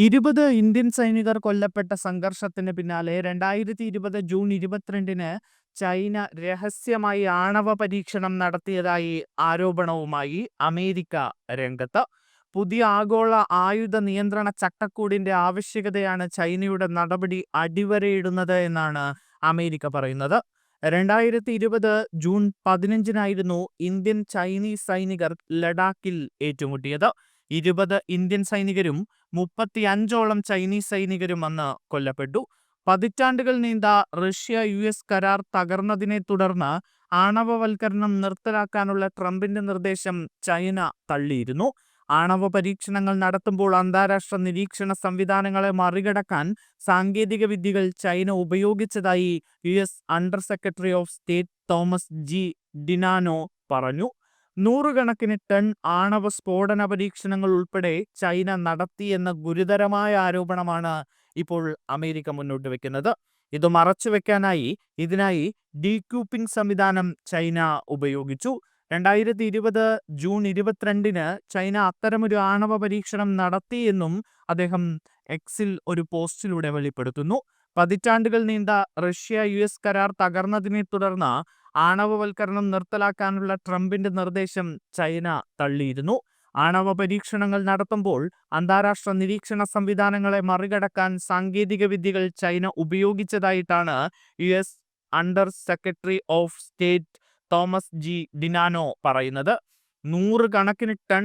20 Indian സൈനികർ കൊല്ലപ്പെട്ട സംഘർഷത്തിന് പിന്നാലെ 2020 ജൂൺ 22-ന് ചൈന രഹസ്യമായി ആണവ പരീക്ഷണം നടത്തിയതായി ആരോപണവുമായി അമേരിക്ക രംഗത്ത്. പുതിയ ആഗോള ആയുധ നിയന്ത്രണ ചട്ടക്കൂടിന്റെ ആവശ്യകതയാണ് ചൈനയുടെ നടപടി അടിവരയിടുന്നത് എന്നാണ് അമേരിക്ക പറയുന്നത്. 2020 ജൂൺ 15-നായിരുന്നു ഇന്ത്യൻ ചൈനീസ് സൈനികർ ലഡാക്കിൽ ഏറ്റുമുട്ടിയത്. 20 ഇന്ത്യൻ സൈനികരും 35ഓളം ചൈനീസ് സൈനികരും അന്ന് കൊല്ലപ്പെട്ടു. പതിറ്റാണ്ടുകൾ നീണ്ട റഷ്യ-US കരാർ തകർന്നതിനെ തുടർന്ന് ആണവവൽക്കരണം നിർത്തലാക്കാനുള്ള ട്രംപിന്റെ നിർദ്ദേശം ചൈന തള്ളിയിരുന്നു. ആണവ പരീക്ഷണങ്ങൾ നടത്തുമ്പോൾ അന്താരാഷ്ട്ര നിരീക്ഷണ സംവിധാനങ്ങളെ മറികടക്കാൻ സാങ്കേതിക വിദ്യകൾ ചൈന ഉപയോഗിച്ചതായി US under secretary of state Thomas G DiNanno പറഞ്ഞു. നൂറുകണക്കിന് ടൺ ആണവ സ്ഫോടന പരീക്ഷണങ്ങൾ ഉൾപ്പെടെ ചൈന നടത്തിയെന്ന ഗുരുതരമായ ആരോപണമാണ് ഇപ്പോൾ അമേരിക്ക മുന്നോട്ട് വെക്കുന്നത്. ഇത് മറച്ചുവെക്കാനായി ഇതിനായി ഡീക്യൂപ്പിംഗ് സംവിധാനം ചൈന ഉപയോഗിച്ചു. 2020 ജൂൺ 22-ന് ചൈന അത്തരമൊരു ആണവ പരീക്ഷണം നടത്തിയെന്നും അദ്ദേഹം എക്സിൽ ഒരു പോസ്റ്റിലൂടെ വെളിപ്പെടുത്തുന്നു. പതിറ്റാണ്ടുകൾ നീണ്ട റഷ്യ-US കരാർ തകർന്നതിനെ തുടർന്ന് ആണവവൽക്കരണം നിർത്തലാക്കാനുള്ള ട്രംപിന്റെ നിർദ്ദേശം ചൈന തള്ളിയിരുന്നു. ആണവ പരീക്ഷണങ്ങൾ നടത്തുമ്പോൾ അന്താരാഷ്ട്ര നിരീക്ഷണ സംവിധാനങ്ങളെ മറികടക്കാൻ സാങ്കേതിക വിദ്യകൾ ചൈന ഉപയോഗിച്ചതായിട്ടാണ് US under secretary of state Thomas G DiNanno പറയുന്നത്. നൂറുകണക്കിന് ടൺ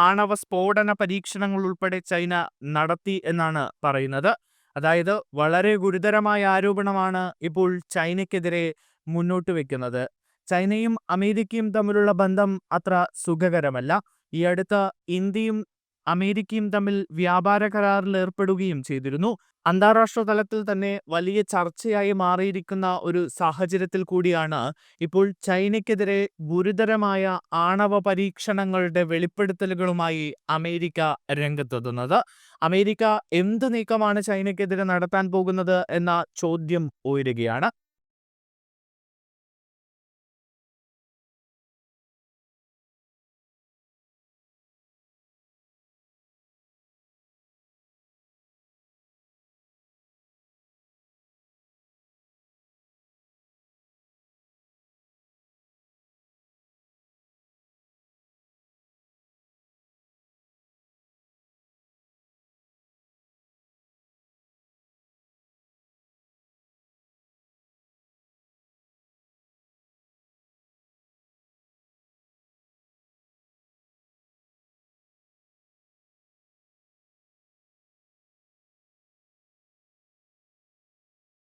ആണവ സ്ഫോടന പരീക്ഷണങ്ങൾ ഉൾപ്പെടെ ചൈന നടത്തി എന്നാണ് പറയുന്നത്. അതായത് വളരെ ഗുരുതരമായ ആരോപണമാണ് ഇപ്പോൾ ചൈനയ്ക്കെതിരെ മുന്നോട്ട് വെക്കുന്നത്. ചൈനയും അമേരിക്കയും തമ്മിലുള്ള ബന്ധം അത്ര സുഖകരമല്ല. ഈ അടുത്ത് ഇന്ത്യയും അമേരിക്കയും തമ്മിൽ വ്യാപാര കരാറിൽ ഏർപ്പെടുകയും ചെയ്തിരുന്നു. അന്താരാഷ്ട്ര തലത്തിൽ തന്നെ വലിയ ചർച്ചയായി മാറിയിരിക്കുന്ന ഒരു സാഹചര്യത്തിൽ കൂടിയാണ് ഇപ്പോൾ ചൈനയ്ക്കെതിരെ ഗുരുതരമായ ആണവ പരീക്ഷണങ്ങളുടെ വെളിപ്പെടുത്തലുകളുമായി അമേരിക്ക രംഗത്തെത്തുന്നത്. അമേരിക്ക എന്ത് നീക്കമാണ് ചൈനയ്ക്കെതിരെ നടത്താൻ പോകുന്നത് എന്ന ചോദ്യം ഉയരുകയാണ്.